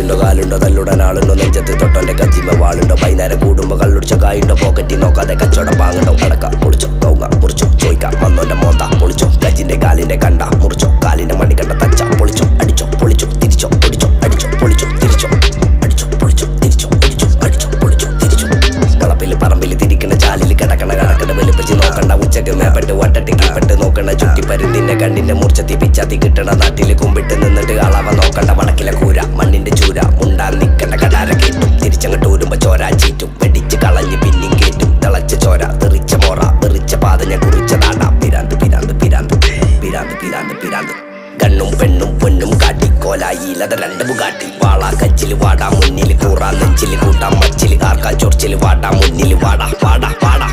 കയ്യുണ്ടോ കാലുണ്ടോ തല്ലുടൻ ആളുണ്ടോ നെഞ്ചത്ത് തൊട്ടോന്റെ കജിമ വാളുണ്ടോ വൈകുന്നേരം കൂടുമ്പോ കള്ളുടിച്ച കായുണ്ടോ പോക്കറ്റി നോക്കാതെ കച്ചവടം പാങ്ങണ്ടോ കടക്ക പൊളിച്ചോ കൗങ്ങ മുറിച്ചോ ചോയ്ക്കാം വന്നോന്റെ മോന്ത പൊളിച്ചോ കജിന്റെ കാലിന്റെ കണ്ട മുറിച്ചോ കാലിന്റെ മണി കണ്ട തച്ച പൊളിച്ചോ അടിച്ചോ പൊളിച്ചോ തിരിച്ചോ പൊടിച്ചോ അടിച്ചോ പൊളിച്ചോ തിരിച്ചോ അടിച്ചോ പൊളിച്ചോ തിരിച്ചോ അടിച്ചോ അടിച്ചോ പൊളിച്ചോ തിരിച്ചോ കളപ്പില് പറമ്പില് തിരിക്കണ ചാലില് കിടക്കണ കടക്കണ വെളുപ്പിച്ച് നോക്കണ്ട ഉച്ചക്ക് മേപ്പെട്ട് വട്ടട്ടി കീപ്പെട്ട് നോക്കണ ചുറ്റി പരുന്തിന്റെ കണ്ണിന്റെ മൂർച്ചത്തി പിച്ചാത്തി കിട്ടണ നാട്ടില് കുമ്പിട്ട് നിന്നിട്ട് അളവ നോക്കണ്ട വടക്കിലെ കൂര മണ്ണിന്റെ ചൂര മുണ്ടാൻ നിക്കണ്ട കടാര കേട്ടും തിരിച്ചങ്ങോട്ട് ഊരുമ്പോ ചോര ചീറ്റും വെടിച്ച് കളഞ്ഞ് പിന്നെയും കേട്ടും തിളച്ച ചോര തെറിച്ച മോറ തെറിച്ച പാത ഞാൻ കുറിച്ച നാടാം പിരാന്ത് പിരാന്ത് പിരാന്ത് പിരാന്ത് പിരാന്ത് പിരാന്ത് കണ്ണും പെണ്ണും പൊന്നും കാട്ടി കോലായിലത രണ്ടും കാട്ടി വാളാ കച്ചില് വാടാ മുന്നില് കൂറാ നെഞ്ചില് കൂട്ടാം മച്ചില് ആർക്കാ ചൊറിച്ചില് വാടാ മുന്നില് വാടാ വാടാ വാടാ